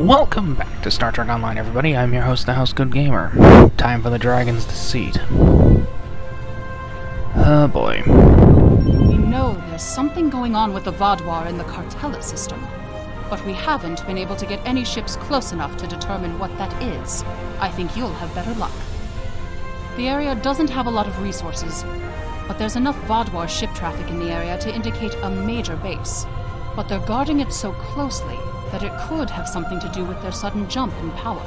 Welcome back to Star Trek Online, everybody. I'm your host, the Housecoat Gamer. Time for the Dragon's Deceit. Oh boy. We know there's something going on with the Vaadwaur in the Cartella system, but we haven't been able to get any ships close enough to determine what that is. I think you'll have better luck. The area doesn't have a lot of resources, but there's enough Vaadwaur ship traffic in the area to indicate a major base. But they're guarding it so closely that it could have something to do with their sudden jump in power.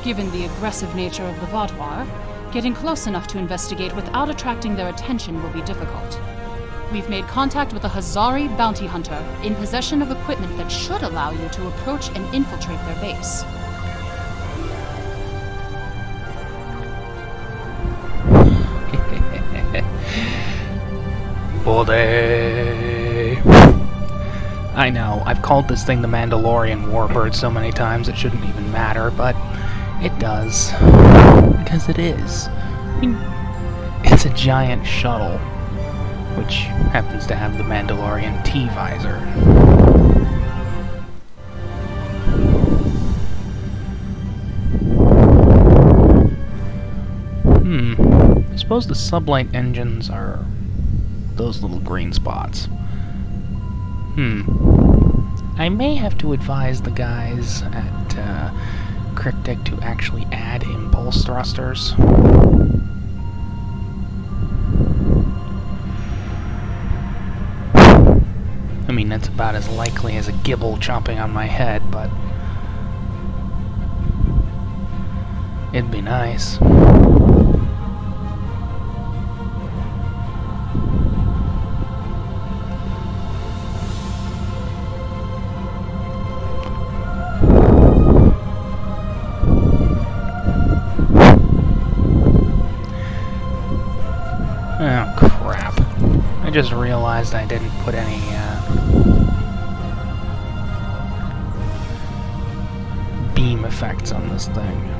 Given the aggressive nature of the Vaadwaur, getting close enough to investigate without attracting their attention will be difficult. We've made contact with a Hazari bounty hunter in possession of equipment that should allow you to approach and infiltrate their base. I know, I've called this thing the Mandalorian Warbird so many times it shouldn't even matter, but it does. Because it is. I mean, it's a giant shuttle, which happens to have the Mandalorian T-visor. I suppose the sublight engines are those little green spots. I may have to advise the guys at Cryptic to actually add impulse thrusters. I mean, that's about as likely as a gibble chomping on my head, but it'd be nice. Oh, crap. I just realized I didn't put any, beam effects on this thing.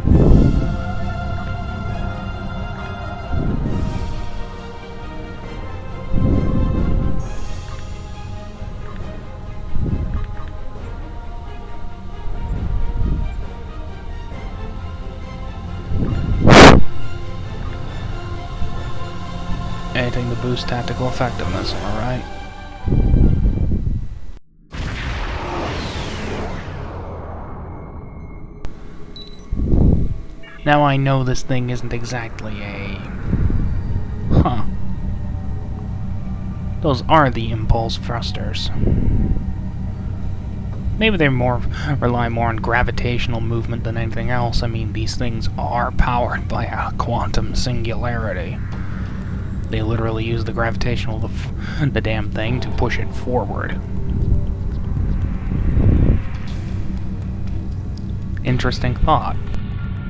Anything to boost tactical effectiveness, alright? Now I know this thing isn't exactly a... Those are the impulse thrusters. Maybe they rely more on gravitational movement than anything else. I mean, these things are powered by a quantum singularity. They literally use the gravitational the damn thing to push it forward. Interesting thought.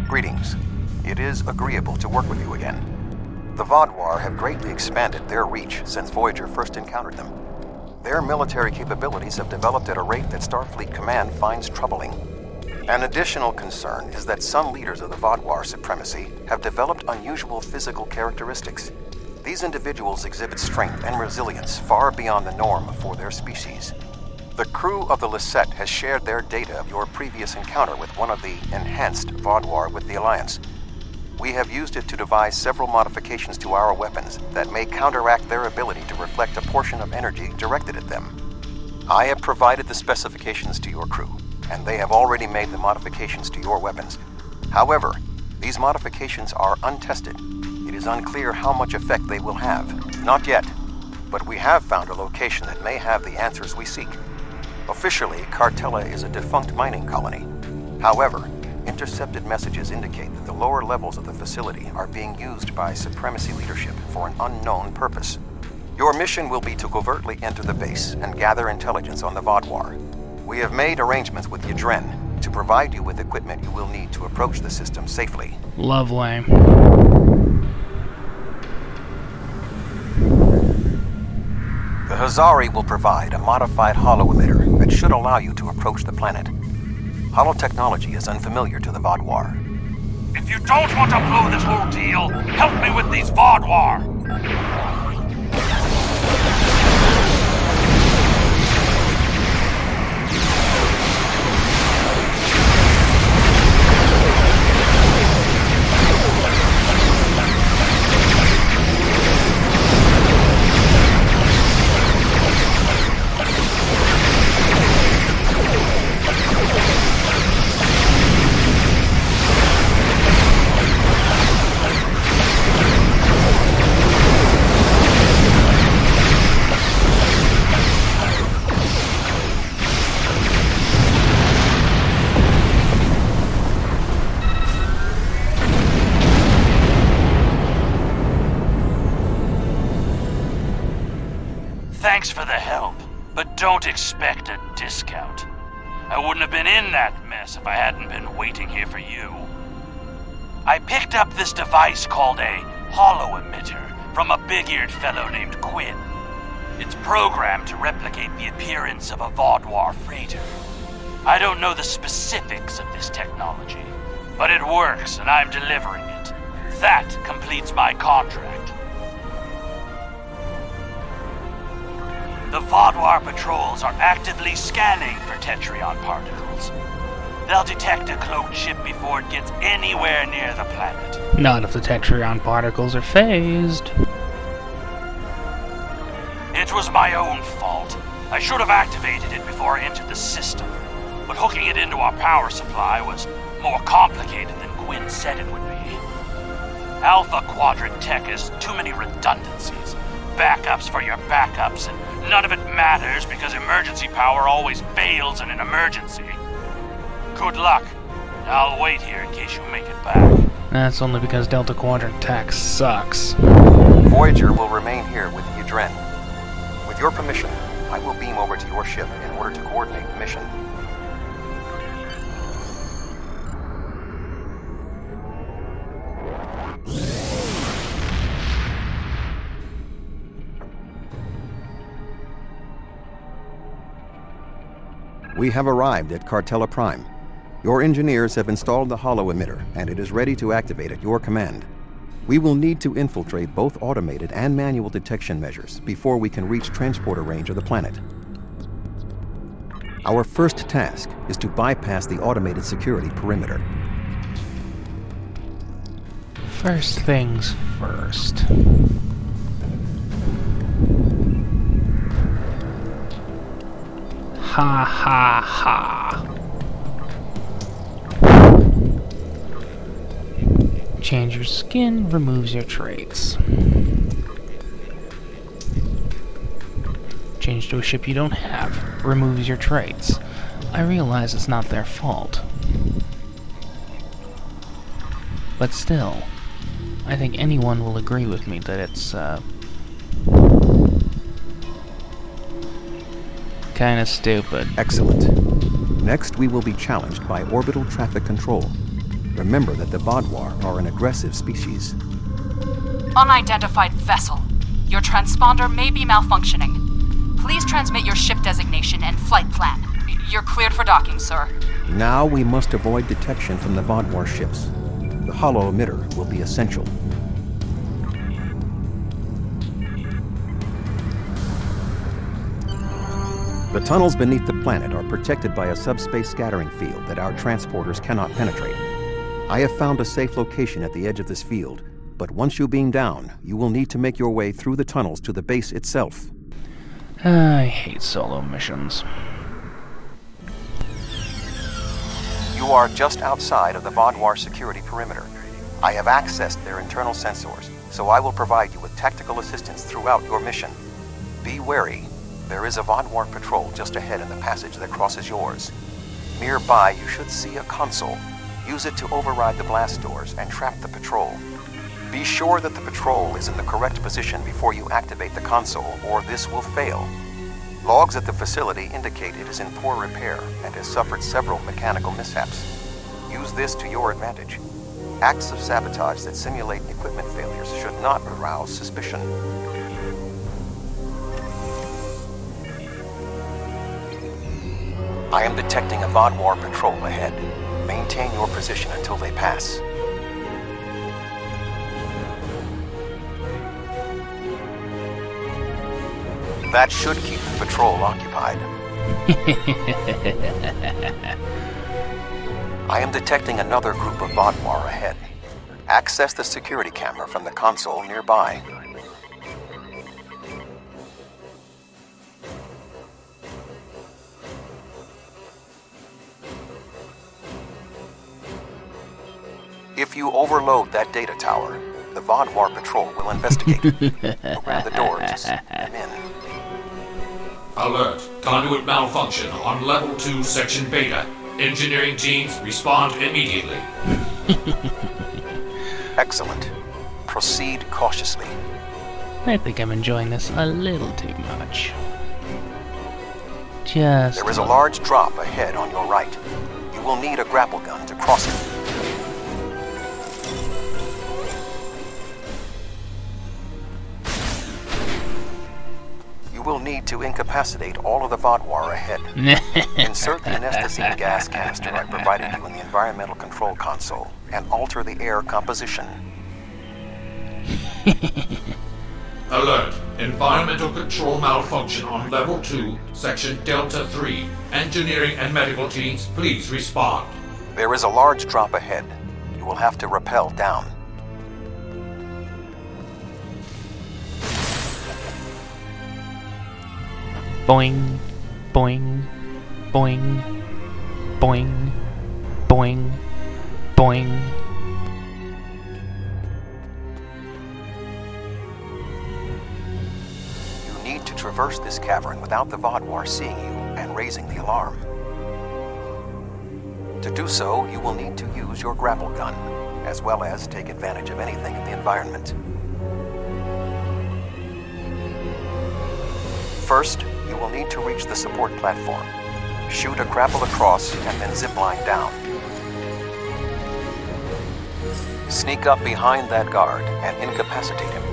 Greetings. It is agreeable to work with you again. The Vaadwaur have greatly expanded their reach since Voyager first encountered them. Their military capabilities have developed at a rate that Starfleet Command finds troubling. An additional concern is that some leaders of the Vaadwaur supremacy have developed unusual physical characteristics. These individuals exhibit strength and resilience far beyond the norm for their species. The crew of the Deceit has shared their data of your previous encounter with one of the enhanced Vaadwaur with the Alliance. We have used it to devise several modifications to our weapons that may counteract their ability to reflect a portion of energy directed at them. I have provided the specifications to your crew, and they have already made the modifications to your weapons. However, these modifications are untested. It is unclear how much effect they will have. Not yet, but we have found a location that may have the answers we seek. Officially, Cartella is a defunct mining colony. However, intercepted messages indicate that the lower levels of the facility are being used by Supremacy leadership for an unknown purpose. Your mission will be to covertly enter the base and gather intelligence on the Vaadwaur. We have made arrangements with Yadren to provide you with equipment you will need to approach the system safely. Lovely. The Hazari will provide a modified holo-emitter that should allow you to approach the planet. Holotechnology is unfamiliar to the Vaadwaur. If you don't want to blow this whole deal, help me with these Vaadwaur! but don't expect a discount. I wouldn't have been in that mess if I hadn't been waiting here for you. I picked up this device called a hollow emitter from a big-eared fellow named Quinn. It's programmed to replicate the appearance of a Vaadwaur freighter. I don't know the specifics of this technology, but it works and I'm delivering it. That completes my contract. The Vaadwaur patrols are actively scanning for Tetrion particles. They'll detect a cloaked ship before it gets anywhere near the planet. Not if the Tetrion particles are phased. It was my own fault. I should have activated it before I entered the system. But hooking it into our power supply was more complicated than Quinn said it would be. Alpha Quadrant tech has too many redundancies. Backups for your backups, and none of it matters because emergency power always fails in an emergency. Good luck. I'll wait here in case you make it back. That's only because Delta Quadrant tech sucks. Voyager will remain here with Udren. With your permission, I will beam over to your ship in order to coordinate the mission. We have arrived at Cartella Prime. Your engineers have installed the hollow emitter, and it is ready to activate at your command. We will need to infiltrate both automated and manual detection measures before we can reach transporter range of the planet. Our first task is to bypass the automated security perimeter. First things first. Ha ha ha. Change your skin, removes your traits. Change to a ship you don't have, removes your traits. I realize it's not their fault. But still, I think anyone will agree with me that it's, kinda stupid. Excellent. Next, we will be challenged by orbital traffic control. Remember that the Vaadwaur are an aggressive species. Unidentified vessel. Your transponder may be malfunctioning. Please transmit your ship designation and flight plan. You're cleared for docking, sir. Now we must avoid detection from the Vaadwaur ships. The hollow emitter will be essential. The tunnels beneath the planet are protected by a subspace scattering field that our transporters cannot penetrate. I have found a safe location at the edge of this field, but once you beam down, you will need to make your way through the tunnels to the base itself. I hate solo missions. You are just outside of the Vaadwaur security perimeter. I have accessed their internal sensors, so I will provide you with tactical assistance throughout your mission. Be wary. There is a Vaadwaur patrol just ahead in the passage that crosses yours. Nearby, you should see a console. Use it to override the blast doors and trap the patrol. Be sure that the patrol is in the correct position before you activate the console, or this will fail. Logs at the facility indicate it is in poor repair and has suffered several mechanical mishaps. Use this to your advantage. Acts of sabotage that simulate equipment failures should not arouse suspicion. I am detecting a Vaadwaur patrol ahead. Maintain your position until they pass. That should keep the patrol occupied. I am detecting another group of Vaadwaur ahead. Access the security camera from the console nearby. If you overload that data tower, the Vaadwaur patrol will investigate. Open the door to see them in. Alert. Conduit malfunction on level 2, section beta. Engineering teams respond immediately. Excellent. Proceed cautiously. I think I'm enjoying this a little too much. Just... There is a large drop ahead on your right. You will need a grapple gun to cross it. You will need to incapacitate all of the Vaadwaur ahead. Insert the anesthetizing gas canister I provided you in the environmental control console and alter the air composition. Alert. Environmental control malfunction on level 2, section Delta 3. Engineering and medical teams, please respond. There is a large drop ahead. You will have to rappel down. Boing, boing, boing, boing, boing, boing. You need to traverse this cavern without the Vaadwaur seeing you and raising the alarm. To do so, you will need to use your grapple gun, as well as take advantage of anything in the environment. First, you will need to reach the support platform. Shoot a grapple across and then zipline down. Sneak up behind that guard and incapacitate him.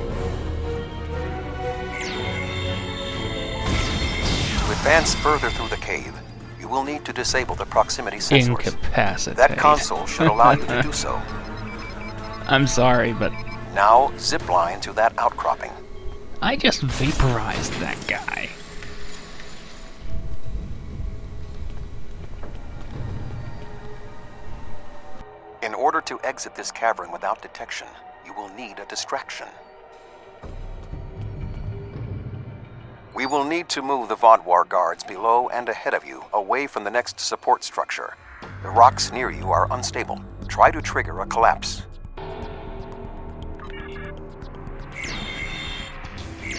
To advance further through the cave, you will need to disable the proximity sensors. Incapacitate. That console should allow you to do so. I'm sorry, but Now, zipline to that outcropping. I just vaporized that guy. In order to exit this cavern without detection, you will need a distraction. We will need to move the Vaadwaur guards below and ahead of you, away from the next support structure. The rocks near you are unstable. Try to trigger a collapse.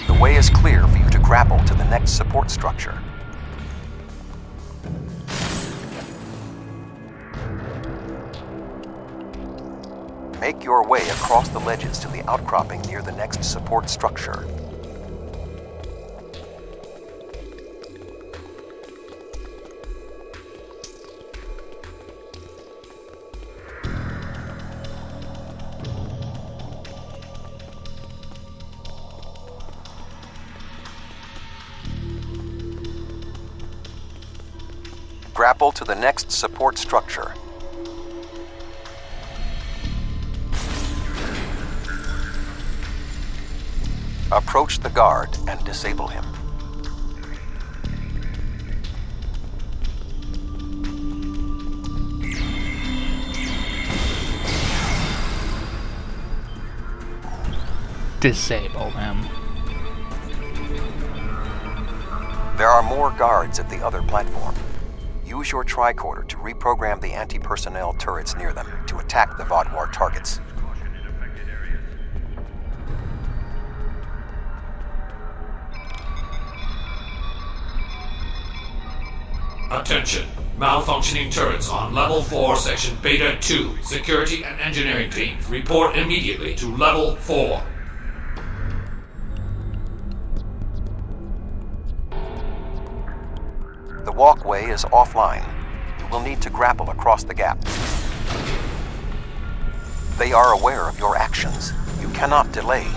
The way is clear for you to grapple to the next support structure. Make your way across the ledges to the outcropping near the next support structure. Grapple to the next support structure. Approach the guard and disable him. Disable him. There are more guards at the other platform. Use your tricorder to reprogram the anti-personnel turrets near them to attack the Vaadwaur targets. Attention. Malfunctioning turrets on level 4, section Beta 2. Security and engineering teams, report immediately to level 4. The walkway is offline. You will need to grapple across the gap. They are aware of your actions. You cannot delay.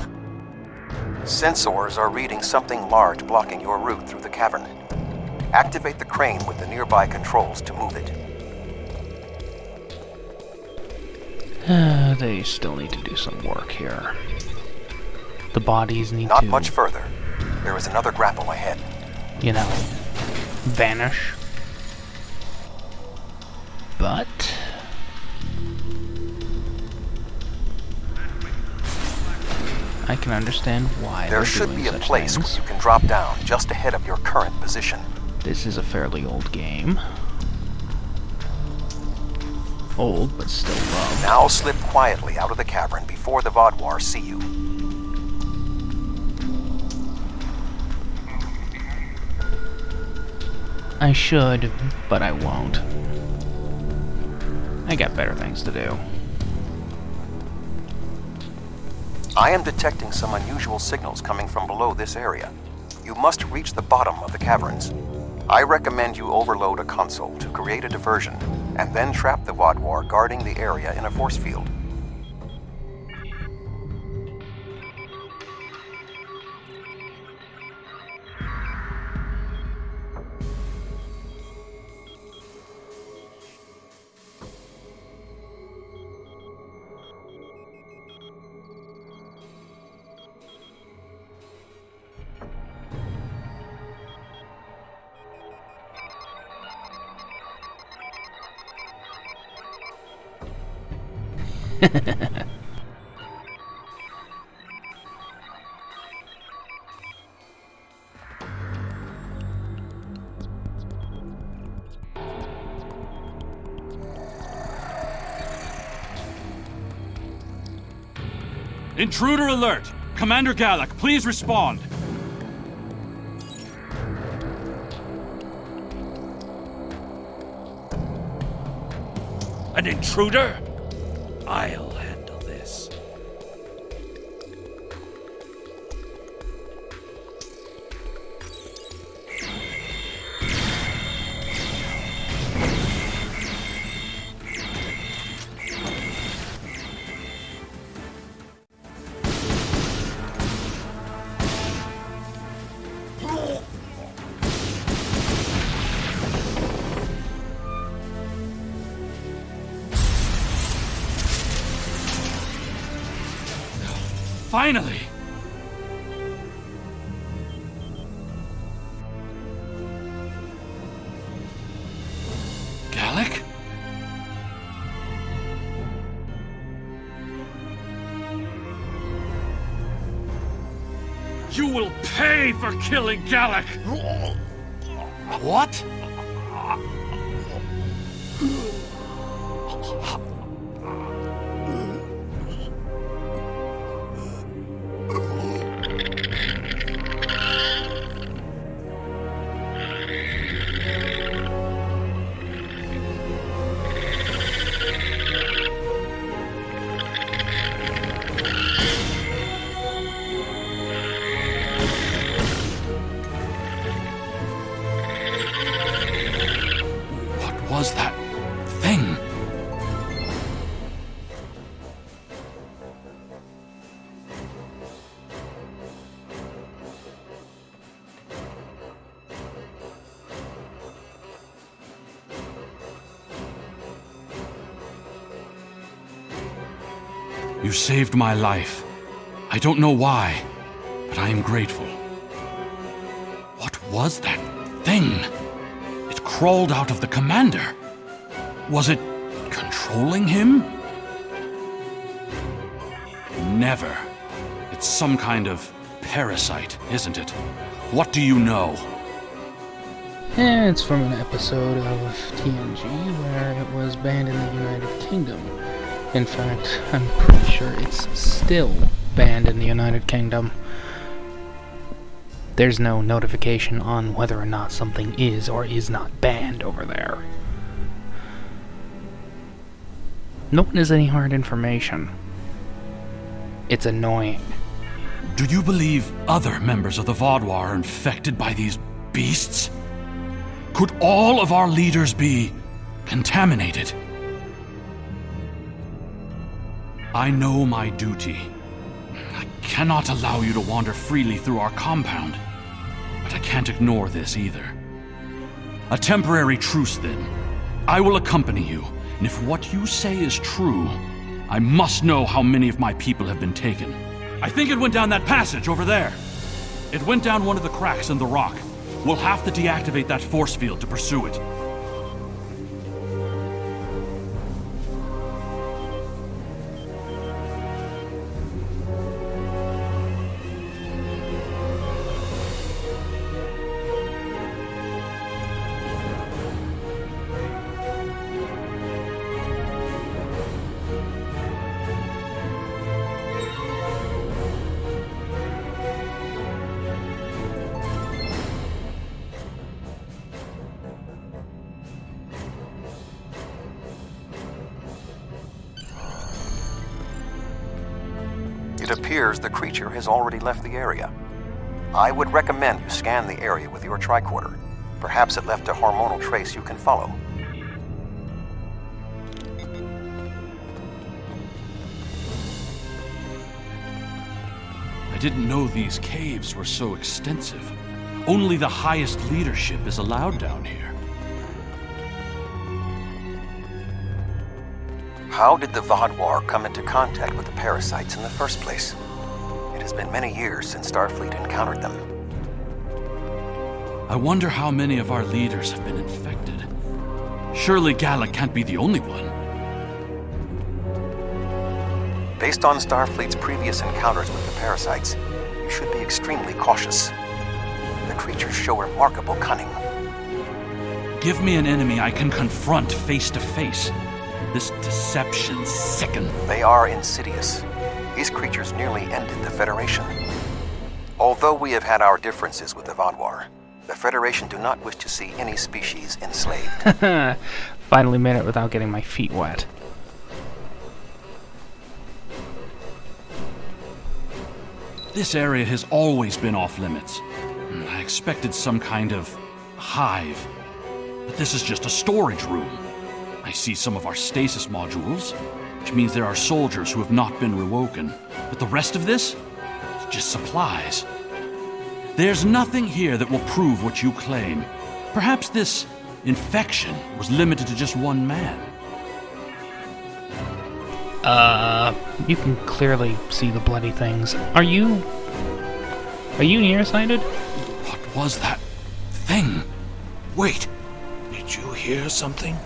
Sensors are reading something large blocking your route through the cavern. Activate the crane with the nearby controls to move it. They still need to do some work here. The bodies need Not to... much further. There is another grapple ahead. you know, vanish. But I can understand why There they're should doing be a such place things. where you can drop down just ahead of your current position. This is a fairly old game. Old, but still loved. Now slip quietly out of the cavern before the Vaadwaur see you. I should, but I won't. I got better things to do. I am detecting some unusual signals coming from below this area. You must reach the bottom of the caverns. I recommend you overload a console to create a diversion, and then trap the Vaadwaur guarding the area in a force field. Intruder alert! Commander Gallic, please respond! An intruder? I'll handle this. Finally! Gallic? You will pay for killing Gallic! What? Was that thing? You saved my life. I don't know why, but I am grateful. What was that thing? It crawled out of the commander. Was it controlling him? Never. It's some kind of parasite, isn't it? What do you know? It's from an episode of TNG where it was banned in the United Kingdom. In fact, I'm pretty sure it's still banned in the United Kingdom. There's no notification on whether or not something is or is not banned over there. No one has any hard information. It's annoying. Do you believe other members of the Vaadwaur are infected by these beasts? Could all of our leaders be contaminated? I know my duty. I cannot allow you to wander freely through our compound, but I can't ignore this either. A temporary truce, then. I will accompany you, and if what you say is true, I must know how many of my people have been taken. I think it went down that passage over there. It went down one of the cracks in the rock. We'll have to deactivate that force field to pursue it. It appears the creature has already left the area. I would recommend you scan the area with your tricorder. Perhaps it left a hormonal trace you can follow. I didn't know these caves were so extensive. Only the highest leadership is allowed down here. How did the Vaadwaur come into contact with the parasites in the first place? It has been many years since Starfleet encountered them. I wonder how many of our leaders have been infected. Surely Gala can't be the only one. Based on Starfleet's previous encounters with the parasites, you should be extremely cautious. The creatures show remarkable cunning. Give me an enemy I can confront face to face. This deception sickens. They are insidious. These creatures nearly ended the Federation. Although we have had our differences with the Vaadwaur, the Federation do not wish to see any species enslaved. Finally made it without getting my feet wet. This area has always been off limits. I expected some kind of hive, but this is just a storage room. I see some of our stasis modules, which means there are soldiers who have not been rewoken. But the rest of this? It's just supplies. There's nothing here that will prove what you claim. Perhaps this infection was limited to just one man. You can clearly see the bloody things. Are you nearsighted? What was that thing? Wait, did you hear something?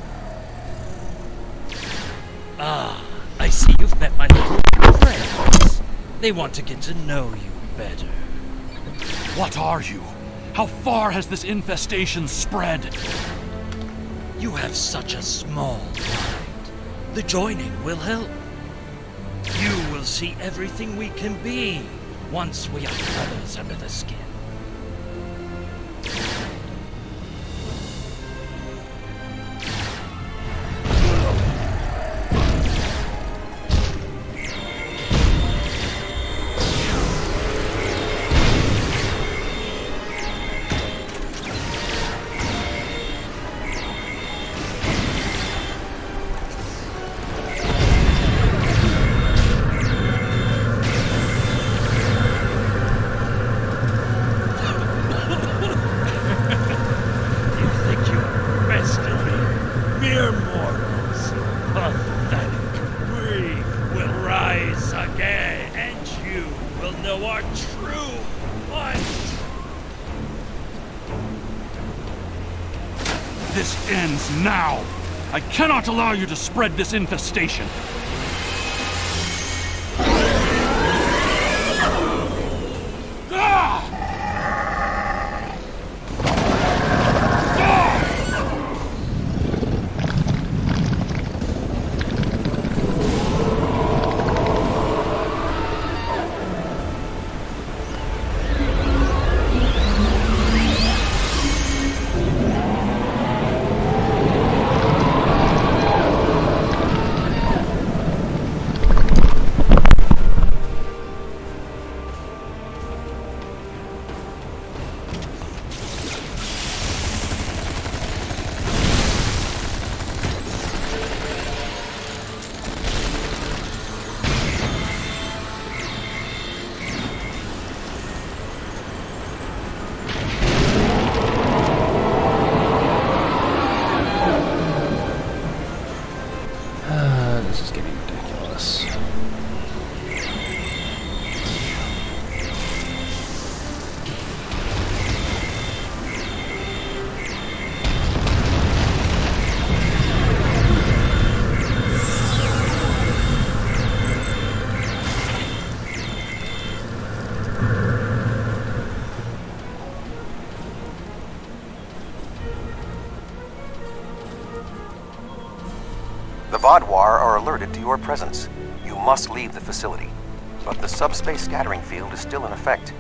Ah, I see you've met my little friends. They want to get to know you better. What are you? How far has this infestation spread? You have such a small mind. The joining will help. You will see everything we can be once we are brothers under the skin. This ends now! I cannot allow you to spread this infestation! This is getting ridiculous. The Vaadwaur are alerted to your presence. You must leave the facility. But the subspace scattering field is still in effect.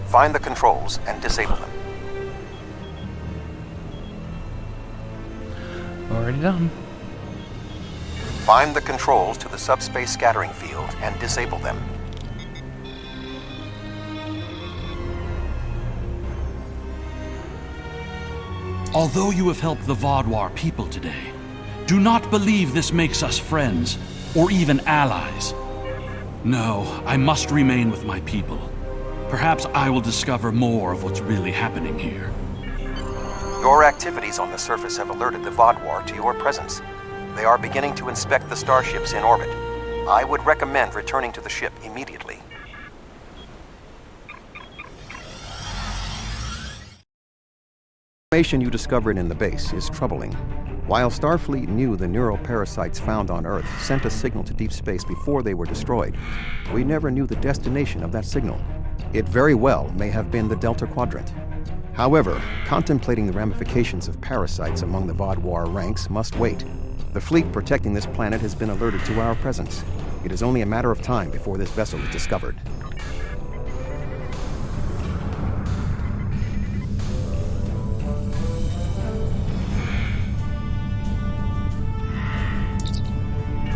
Find the controls and disable them. Already done. Find the controls to the subspace scattering field and disable them. Although you have helped the Vaadwaur people today, do not believe this makes us friends, or even allies. No, I must remain with my people. Perhaps I will discover more of what's really happening here. Your activities on the surface have alerted the Vaadwaur to your presence. They are beginning to inspect the starships in orbit. I would recommend returning to the ship immediately. The information you discovered in the base is troubling. While Starfleet knew the neural parasites found on Earth sent a signal to deep space before they were destroyed, we never knew the destination of that signal. It very well may have been the Delta Quadrant. However, contemplating the ramifications of parasites among the Vaadwaur ranks must wait. The fleet protecting this planet has been alerted to our presence. It is only a matter of time before this vessel is discovered.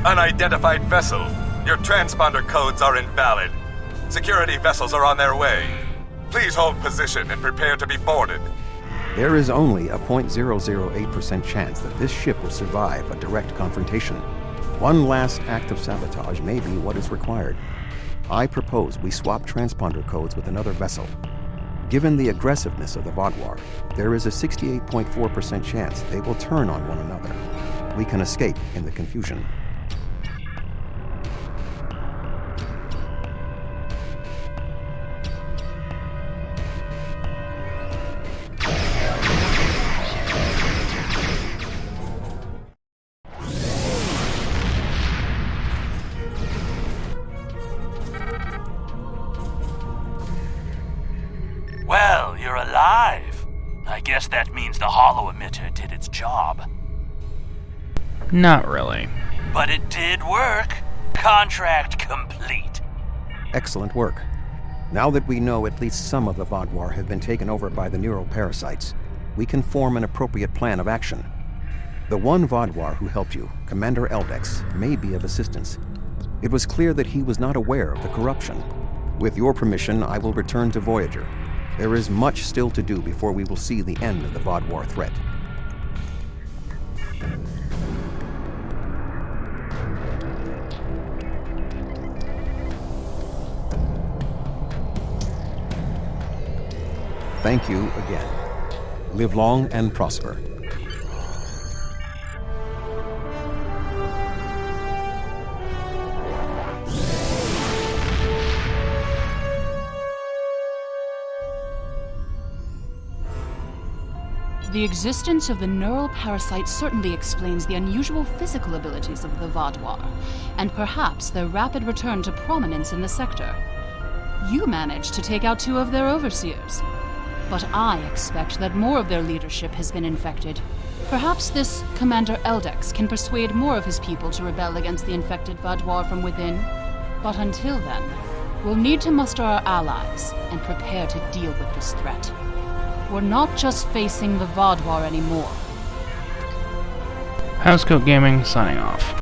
Unidentified vessel. Your transponder codes are invalid. Security vessels are on their way. Please hold position and prepare to be boarded. There is only a 0.008% chance that this ship will survive a direct confrontation. One last act of sabotage may be what is required. I propose we swap transponder codes with another vessel. Given the aggressiveness of the Vaadwaur, there is a 68.4% chance they will turn on one another. We can escape in the confusion. Well, you're alive. I guess that means the holo emitter did its job. Not really. But it did work. Contract complete. Excellent work. Now that we know at least some of the Vaadwaur have been taken over by the neural parasites, we can form an appropriate plan of action. The one Vaadwaur who helped you, Commander Eldex, may be of assistance. It was clear that he was not aware of the corruption. With your permission, I will return to Voyager. There is much still to do before we will see the end of the Vaadwaur threat. Thank you again. Live long and prosper. The existence of the neural parasite certainly explains the unusual physical abilities of the Vaadwaur, and perhaps their rapid return to prominence in the sector. You managed to take out 2 of their overseers, but I expect that more of their leadership has been infected. Perhaps this Commander Eldex can persuade more of his people to rebel against the infected Vaadwaur from within. But until then, we'll need to muster our allies and prepare to deal with this threat. We're not just facing the Vaadwaur anymore. Housecoat Gaming signing off.